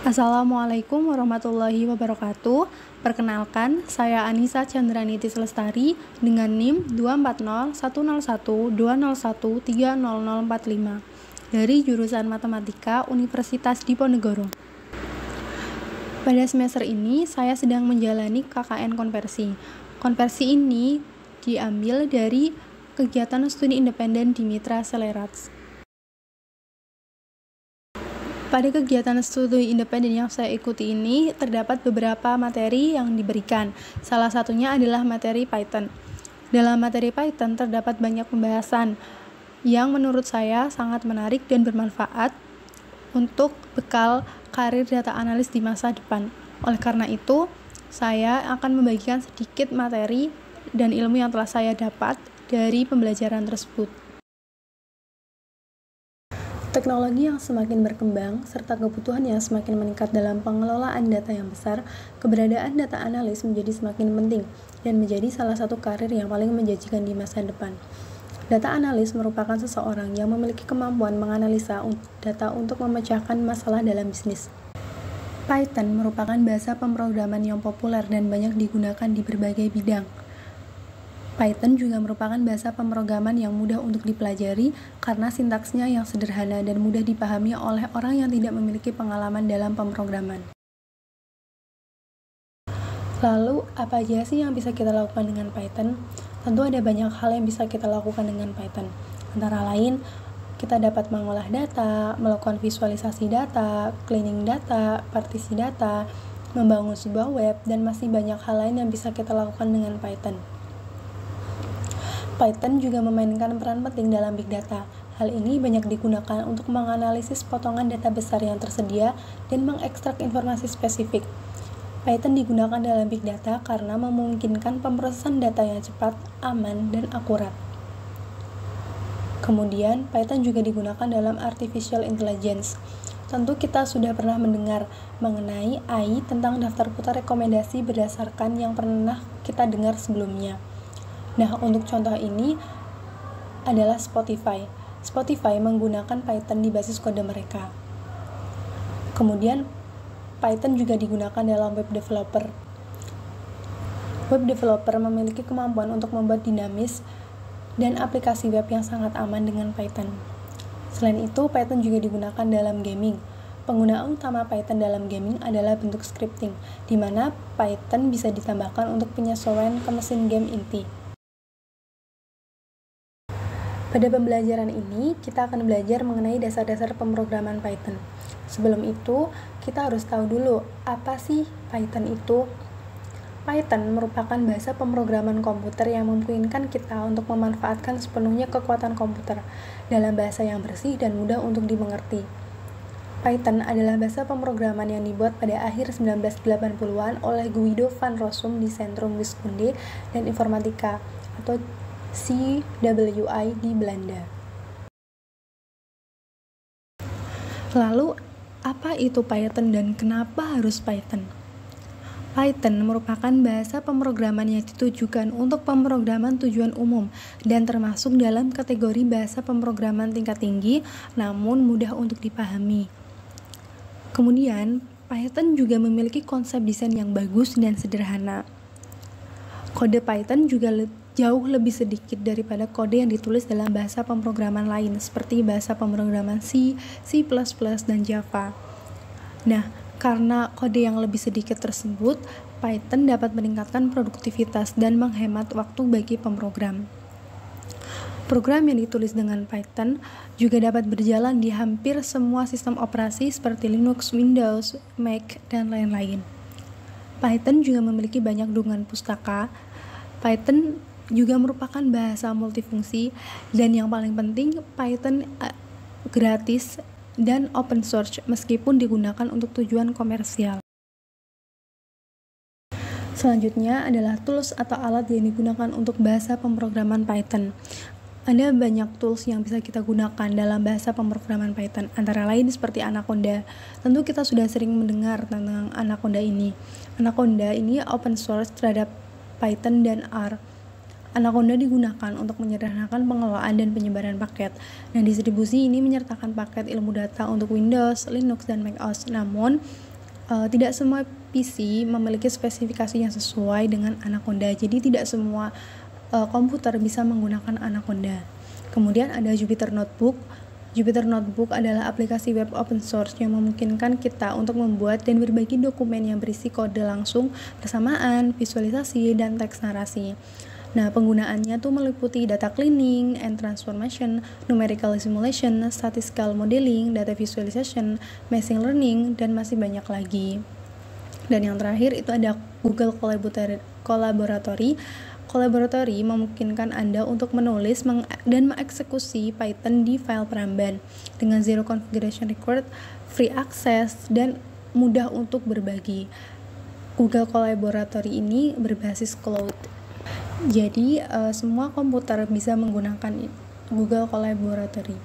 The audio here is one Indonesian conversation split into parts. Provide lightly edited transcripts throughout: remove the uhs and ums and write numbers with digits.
Assalamualaikum warahmatullahi wabarakatuh. Perkenalkan, saya Anissa Chandraniti Lestari dengan NIM 240101201300045 dari jurusan Matematika Universitas Diponegoro. Pada semester ini, saya sedang menjalani KKN konversi. Konversi ini diambil dari kegiatan studi independen di Mitra Selerats. Pada kegiatan studi independen yang saya ikuti ini, terdapat beberapa materi yang diberikan. Salah satunya adalah materi Python. Dalam materi Python terdapat banyak pembahasan yang menurut saya sangat menarik dan bermanfaat untuk bekal karir data analis di masa depan. Oleh karena itu, saya akan membagikan sedikit materi dan ilmu yang telah saya dapat dari pembelajaran tersebut. Teknologi yang semakin berkembang, serta kebutuhan yang semakin meningkat dalam pengelolaan data yang besar, keberadaan data analis menjadi semakin penting dan menjadi salah satu karir yang paling menjanjikan di masa depan. Data analis merupakan seseorang yang memiliki kemampuan menganalisa data untuk memecahkan masalah dalam bisnis. Python merupakan bahasa pemrograman yang populer dan banyak digunakan di berbagai bidang. Python juga merupakan bahasa pemrograman yang mudah untuk dipelajari karena sintaksnya yang sederhana dan mudah dipahami oleh orang yang tidak memiliki pengalaman dalam pemrograman. Lalu, apa aja sih yang bisa kita lakukan dengan Python? Tentu ada banyak hal yang bisa kita lakukan dengan Python. Antara lain, kita dapat mengolah data, melakukan visualisasi data, cleaning data, partisi data, membangun sebuah web, dan masih banyak hal lain yang bisa kita lakukan dengan Python. Python juga memainkan peran penting dalam big data. Hal ini banyak digunakan untuk menganalisis potongan data besar yang tersedia dan mengekstrak informasi spesifik. Python digunakan dalam big data karena memungkinkan pemrosesan data yang cepat, aman, dan akurat. Kemudian, Python juga digunakan dalam artificial intelligence. Tentu kita sudah pernah mendengar mengenai AI tentang daftar putar rekomendasi berdasarkan yang pernah kita dengar sebelumnya. Nah, untuk contoh ini adalah Spotify. Spotify menggunakan Python di basis kode mereka. Kemudian, Python juga digunakan dalam web developer. Web developer memiliki kemampuan untuk membuat dinamis dan aplikasi web yang sangat aman dengan Python. Selain itu, Python juga digunakan dalam gaming. Penggunaan utama Python dalam gaming adalah bentuk scripting, di mana Python bisa ditambahkan untuk penyesuaian ke mesin game inti. Pada pembelajaran ini, kita akan belajar mengenai dasar-dasar pemrograman Python. Sebelum itu, kita harus tahu dulu, apa sih Python itu? Python merupakan bahasa pemrograman komputer yang memungkinkan kita untuk memanfaatkan sepenuhnya kekuatan komputer dalam bahasa yang bersih dan mudah untuk dimengerti. Python adalah bahasa pemrograman yang dibuat pada akhir 1980-an oleh Guido van Rossum di Centrum Wiskunde dan Informatika atau CWI di Belanda. Lalu, apa itu Python dan kenapa harus Python? Python merupakan bahasa pemrograman yang ditujukan untuk pemrograman tujuan umum dan termasuk dalam kategori bahasa pemrograman tingkat tinggi, namun mudah untuk dipahami. Kemudian, Python juga memiliki konsep desain yang bagus dan sederhana. Kode Python juga jauh lebih sedikit daripada kode yang ditulis dalam bahasa pemrograman lain seperti bahasa pemrograman C, C++, dan Java. Nah, karena kode yang lebih sedikit tersebut, Python dapat meningkatkan produktivitas dan menghemat waktu bagi pemrogram. Program yang ditulis dengan Python juga dapat berjalan di hampir semua sistem operasi seperti Linux, Windows, Mac, dan lain-lain. Python juga memiliki banyak dukungan pustaka. Python juga merupakan bahasa multifungsi, dan yang paling penting, Python gratis dan open source meskipun digunakan untuk tujuan komersial. Selanjutnya adalah tools atau alat yang digunakan untuk bahasa pemrograman Python. Ada banyak tools yang bisa kita gunakan dalam bahasa pemrograman Python, antara lain seperti Anaconda. Tentu kita sudah sering mendengar tentang Anaconda ini. Anaconda ini open source terhadap Python dan R. Anaconda digunakan untuk menyederhanakan pengelolaan dan penyebaran paket. Nah, distribusi ini menyertakan paket ilmu data untuk Windows, Linux, dan macOS. Namun, Tidak semua PC memiliki spesifikasi yang sesuai dengan Anaconda, jadi tidak semua komputer bisa menggunakan Anaconda. Kemudian ada Jupyter Notebook. Jupyter Notebook adalah aplikasi web open source yang memungkinkan kita untuk membuat dan berbagi dokumen yang berisi kode langsung, persamaan, visualisasi, dan teks narasi. Nah, penggunaannya tuh meliputi data cleaning and transformation, numerical simulation, statistical modeling, data visualization, machine learning, dan masih banyak lagi. Dan yang terakhir itu ada Google Collaboratory. Collaboratory memungkinkan Anda untuk menulis dan mengeksekusi Python di file peramban dengan zero configuration required, free access, dan mudah untuk berbagi. Google Collaboratory ini berbasis cloud. Jadi semua komputer bisa menggunakan Google Collaboratory.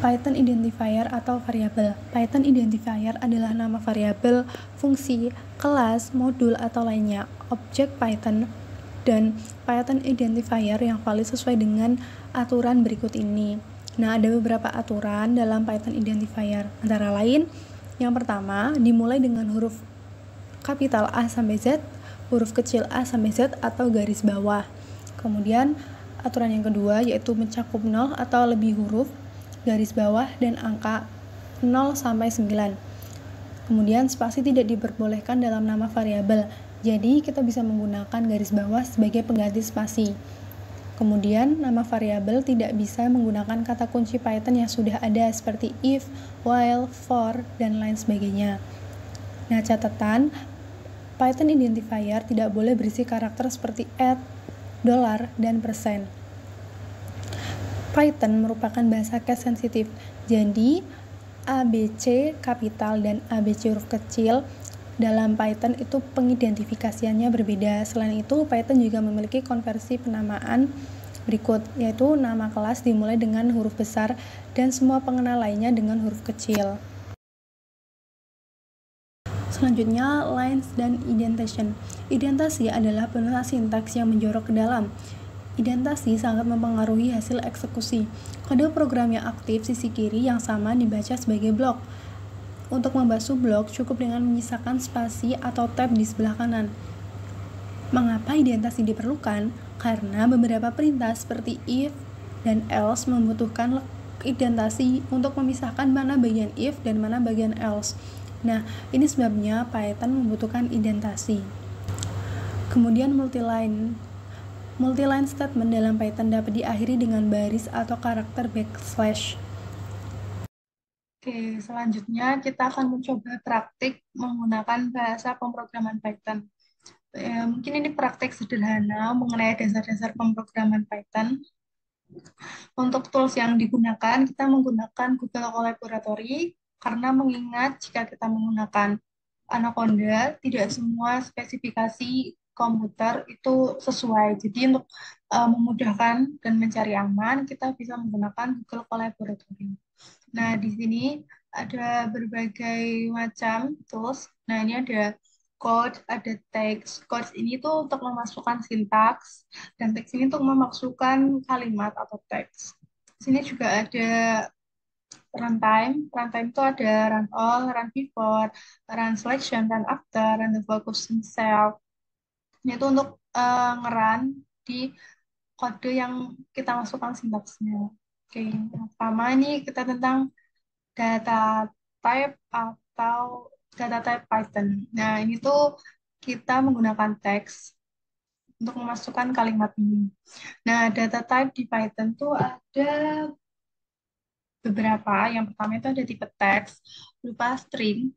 Python identifier atau variabel. Python identifier adalah nama variabel, fungsi, kelas, modul atau lainnya objek Python, dan Python identifier yang valid sesuai dengan aturan berikut ini. Nah, ada beberapa aturan dalam Python identifier. Antara lain, yang pertama, dimulai dengan huruf kapital A sampai Z, huruf kecil a sampai Z atau garis bawah. Kemudian aturan yang kedua yaitu mencakup 0 atau lebih huruf, garis bawah, dan angka 0 sampai 9. Kemudian spasi tidak diperbolehkan dalam nama variabel. Jadi kita bisa menggunakan garis bawah sebagai pengganti spasi. Kemudian nama variabel tidak bisa menggunakan kata kunci Python yang sudah ada seperti if, while, for, dan lain sebagainya. Nah, catatan Python identifier tidak boleh berisi karakter seperti @ $, dan %. Python merupakan bahasa case sensitif, jadi ABC kapital dan ABC huruf kecil dalam Python itu pengidentifikasiannya berbeda. Selain itu, Python juga memiliki konversi penamaan berikut, yaitu nama kelas dimulai dengan huruf besar dan semua pengenal lainnya dengan huruf kecil. Selanjutnya, lines dan indentation. Indentasi adalah penulisan sintaks yang menjorok ke dalam. Indentasi sangat mempengaruhi hasil eksekusi. Kode program yang aktif sisi kiri yang sama dibaca sebagai blok. Untuk membasuh blok cukup dengan menyisakan spasi atau tab di sebelah kanan. Mengapa indentasi diperlukan? Karena beberapa perintah seperti if dan else membutuhkan indentasi untuk memisahkan mana bagian if dan mana bagian else. Nah, ini sebabnya Python membutuhkan indentasi. Kemudian multiline. Multiline statement dalam Python dapat diakhiri dengan baris atau karakter backslash. Oke, selanjutnya kita akan mencoba praktik menggunakan bahasa pemrograman Python. Mungkin ini praktik sederhana mengenai dasar-dasar pemrograman Python. Untuk tools yang digunakan, kita menggunakan Google Collaboratory, karena mengingat jika kita menggunakan Anaconda, tidak semua spesifikasi komputer itu sesuai. Jadi untuk memudahkan dan mencari aman, kita bisa menggunakan Google Collaboratory. Nah, di sini ada berbagai macam tools. Nah, ini ada code, ada text. Code ini tuh untuk memasukkan sintaks, dan teks ini untuk memasukkan kalimat atau teks. Di sini juga ada runtime. Runtime itu ada run all, run before, run selection, run after, run the focus cell. Ini itu untuk ngerun di kode yang kita masukkan sintaksnya. Oke, yang pertama ini kita tentang data type atau data type Python. Nah, ini tuh kita menggunakan teks untuk memasukkan kalimat ini. Nah, data type di Python tuh ada beberapa. Yang pertama itu ada tipe teks berupa string.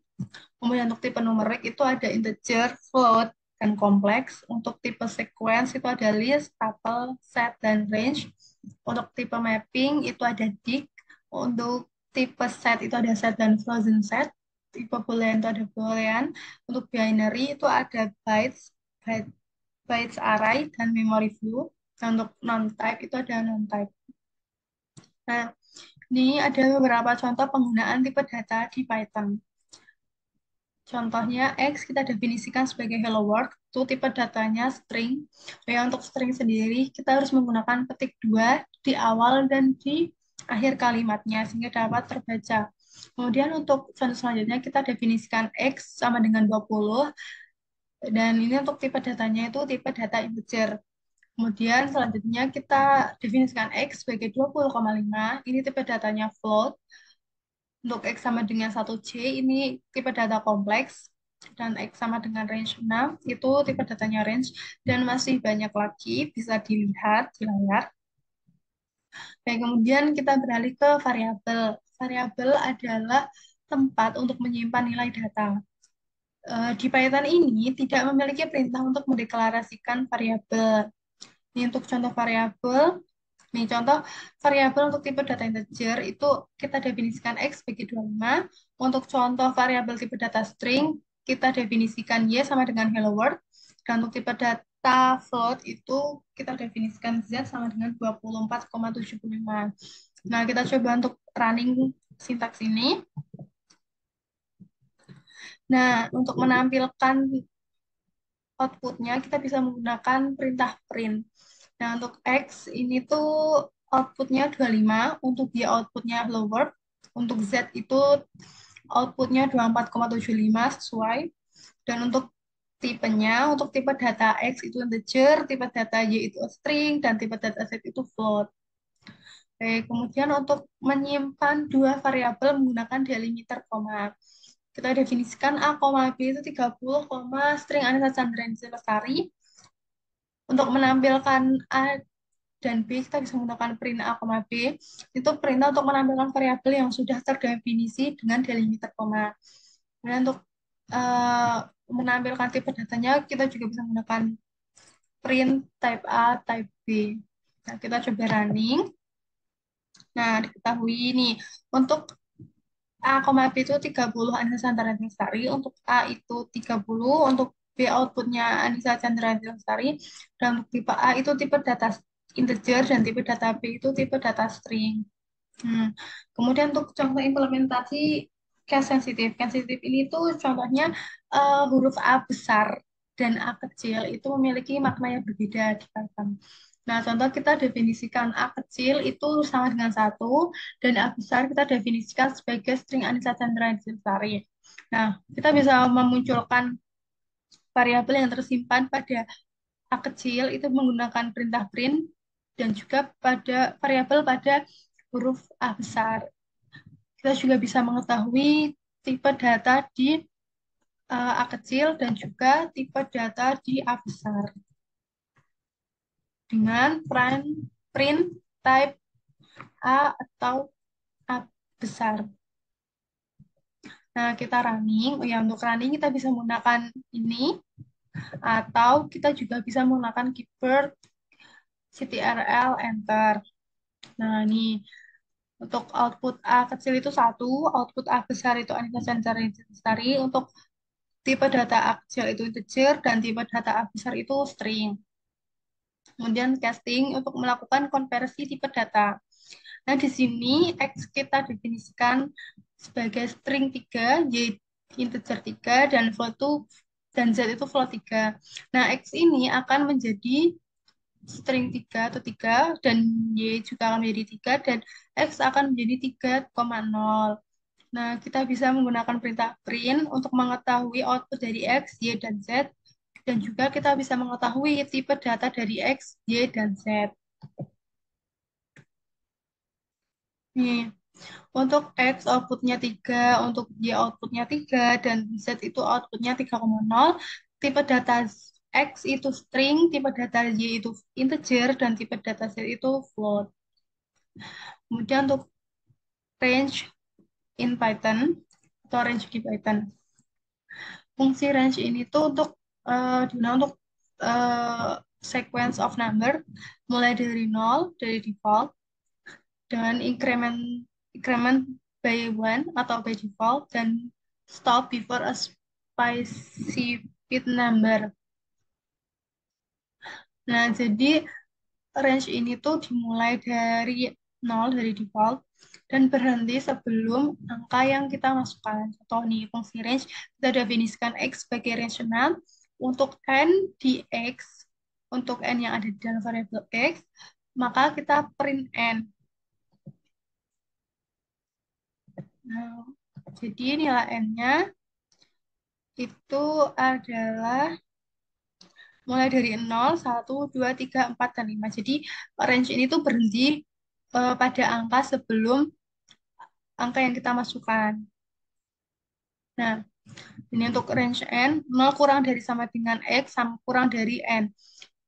Kemudian untuk tipe numerik itu ada integer, float, dan kompleks. Untuk tipe sequence itu ada list, tuple, set, dan range. Untuk tipe mapping itu ada dict. Untuk tipe set itu ada set dan frozen set. Tipe boolean itu ada boolean. Untuk binary itu ada bytes array, dan memory view. Dan untuk non-type itu ada non-type. Nah, ini ada beberapa contoh penggunaan tipe data di Python. Contohnya X kita definisikan sebagai hello world, itu tipe datanya string. Yang untuk string sendiri kita harus menggunakan petik 2 di awal dan di akhir kalimatnya sehingga dapat terbaca. Kemudian untuk contoh selanjutnya kita definisikan X sama dengan 20, dan ini untuk tipe datanya itu tipe data integer. Kemudian selanjutnya kita definisikan X sebagai 20,5, ini tipe datanya float. Untuk X sama dengan 1C, ini tipe data kompleks. Dan X sama dengan range 6, itu tipe datanya range. Dan masih banyak lagi, bisa dilihat di layar. Oke, kemudian kita beralih ke variabel. Variabel adalah tempat untuk menyimpan nilai data. Di Python ini tidak memiliki perintah untuk mendeklarasikan variabel. Ini untuk contoh variabel. Nih, contoh variabel untuk tipe data integer itu kita definisikan X sebagai 25. Untuk contoh variabel tipe data string, kita definisikan Y sama dengan hello world. Dan untuk tipe data float itu kita definisikan Z sama dengan 24,75. Nah, kita coba untuk running sintaks ini. Nah, untuk menampilkan outputnya kita bisa menggunakan perintah print. Nah, untuk X ini tuh outputnya 25, untuk Y outputnya hello world, untuk Z itu outputnya 24,75 sesuai, dan untuk tipenya, untuk tipe data X itu integer, tipe data Y itu string, dan tipe data Z itu float. Oke, kemudian untuk menyimpan dua variabel menggunakan delimiter koma. Kita definisikan A, B itu 30, string Anissa Chandra Lestari. Untuk menampilkan A dan B, kita bisa menggunakan print A, B. Itu perintah untuk menampilkan variabel yang sudah terdefinisi dengan delimiter koma. Kemudian untuk eh, menampilkan tipe datanya, kita juga bisa menggunakan print type A, type B. Nah, kita coba running. Nah, diketahui ini untuk A, B itu 30 Anissa Chandra Lestari, untuk A itu 30, untuk B outputnya Anissa Chandra Lestari, dan untuk tipe A itu tipe data integer, dan tipe data B itu tipe data string. Hmm. Kemudian untuk contoh implementasi case sensitif. Case sensitif ini tuh contohnya huruf A besar dan A kecil itu memiliki makna yang berbeda di Python. Nah, contoh kita definisikan A kecil itu sama dengan satu, dan A besar kita definisikan sebagai string Anissa Chandra Lestari. Nah, kita bisa memunculkan variabel yang tersimpan pada A kecil itu menggunakan perintah print, dan juga pada variabel pada huruf A besar. Kita juga bisa mengetahui tipe data di A kecil dan juga tipe data di A besar dengan print type A atau A besar. Nah, kita running. Oh ya, untuk running kita bisa menggunakan ini, atau kita juga bisa menggunakan keyword ctrl enter. Nah, ini untuk output A kecil itu satu, output A besar itu Anissa Chandra Lestari, untuk tipe data A kecil itu integer, dan tipe data A besar itu string. Kemudian casting untuk melakukan konversi tipe data. Nah, di sini X kita definisikan sebagai string 3, Y integer 3, dan float 2, dan Z itu float 3. Nah, X ini akan menjadi string 3 atau 3, dan Y juga akan menjadi 3, dan X akan menjadi 3,0. Nah, kita bisa menggunakan perintah print untuk mengetahui output dari X, Y, dan Z, dan juga kita bisa mengetahui tipe data dari X, Y, dan Z. Nih, untuk X outputnya 3, untuk Y outputnya 3, dan Z itu outputnya 3,0. Tipe data X itu string, tipe data Y itu integer, dan tipe data Z itu float. Kemudian untuk range in Python, atau range di Python. Fungsi range ini tuh untuk digunakan untuk eh, sequence of number, mulai dari 0, dari default, dengan increment by 1 atau by default, dan stop before a specified number. Nah, jadi range ini tuh dimulai dari 0, dari default, dan berhenti sebelum angka yang kita masukkan. Contoh nih, fungsi range kita definisikan X sebagai range 6. Untuk N di X, untuk N yang ada di dalam variabel X, maka kita print N. Nah, jadi nilai N-nya itu adalah mulai dari 0, 1, 2, 3, 4, dan 5. Jadi range ini tuh berhenti pada angka sebelum angka yang kita masukkan. Nah, ini untuk range N, 0 kurang dari sama dengan X sama kurang dari N.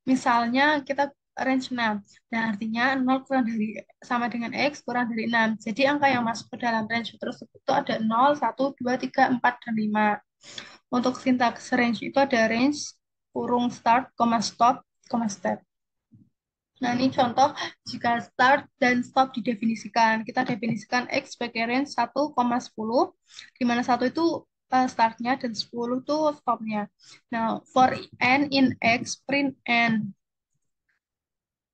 Misalnya kita range 6. Nah, artinya 0 kurang dari sama dengan X kurang dari 6. Jadi angka yang masuk ke dalam range tersebut itu ada 0, 1, 2, 3, 4, dan 5. Untuk sintaks range itu ada range, kurung start, stop, step. Nah, ini contoh jika start dan stop didefinisikan. Kita definisikan X sebagai range 1,10, di mana 1 itu startnya dan 10 itu stopnya. Nah, for n in X, print n.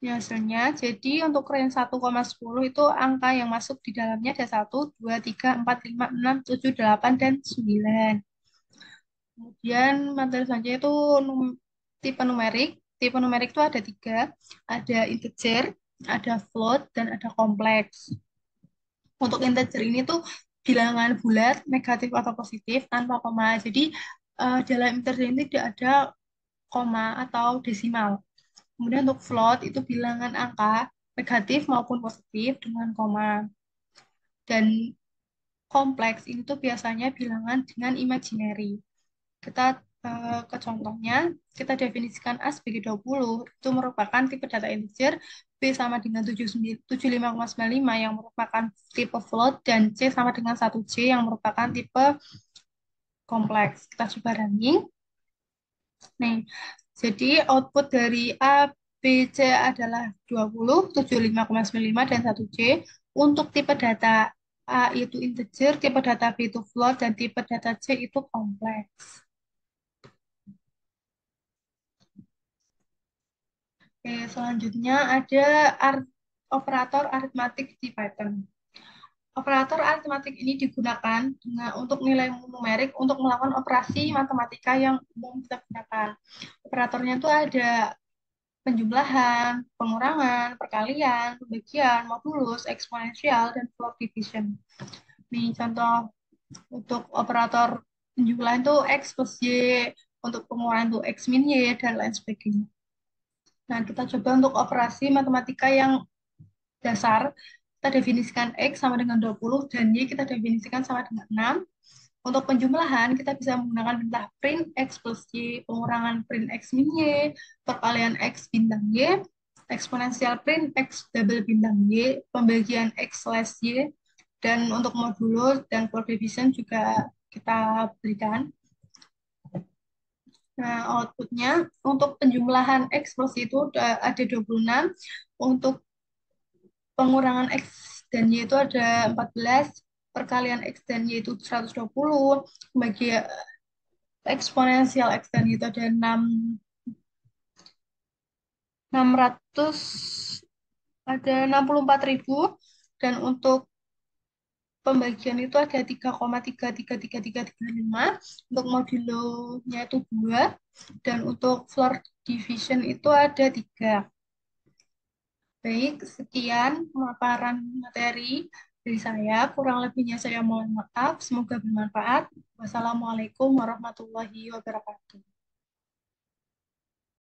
Ini hasilnya, jadi untuk range 1,10 itu angka yang masuk di dalamnya ada 1, 2, 3, 4, 5, 6, 7, 8, dan 9. Kemudian materi selanjutnya itu tipe numerik. Tipe numerik itu ada tiga, ada integer, ada float, dan ada kompleks. Untuk integer ini tuh bilangan bulat, negatif atau positif, tanpa koma. Jadi dalam integer ini tidak ada koma atau desimal. Kemudian untuk float itu bilangan angka, negatif maupun positif dengan koma. Dan kompleks ini tuh biasanya bilangan dengan imaginary. Kita ke contohnya, kita definisikan A sebagai 20, itu merupakan tipe data integer, B sama dengan 75,95 yang merupakan tipe float, dan C sama dengan 1C yang merupakan tipe kompleks. Kita coba running. Nih, jadi output dari A, B, C adalah 20, 75,95, dan 1C. Untuk tipe data A itu integer, tipe data B itu float, dan tipe data C itu kompleks. Oke, selanjutnya ada operator aritmatik di Python. Operator aritmatik ini digunakan untuk nilai numerik untuk melakukan operasi matematika yang umum kita gunakan. Operatornya itu ada penjumlahan, pengurangan, perkalian, pembagian, modulus, eksponensial, dan float division. Nih contoh untuk operator penjumlahan itu X plus Y, untuk pengurangan itu X min Y, dan lain sebagainya. Nah, kita coba untuk operasi matematika yang dasar. Kita definisikan X sama dengan 20 dan Y kita definisikan sama dengan 6. Untuk penjumlahan, kita bisa menggunakan perintah print X plus Y, pengurangan print X min Y, perkalian X bintang Y, eksponensial print X double bintang Y, pembagian X slash Y, dan untuk modulo dan floor division juga kita berikan. Nah, outputnya untuk penjumlahan X plus itu ada 26, untuk pengurangan X dan Y itu ada 14, perkalian X dan Y itu 120, bagi eksponensial X dan Y itu ada 600, ada 64.000, dan untuk pembagian itu ada 3,3333335, untuk modulonya itu 2, dan untuk floor division itu ada 3. Baik, sekian pemaparan materi dari saya. Kurang lebihnya saya mohon maaf. Semoga bermanfaat. Wassalamualaikum warahmatullahi wabarakatuh.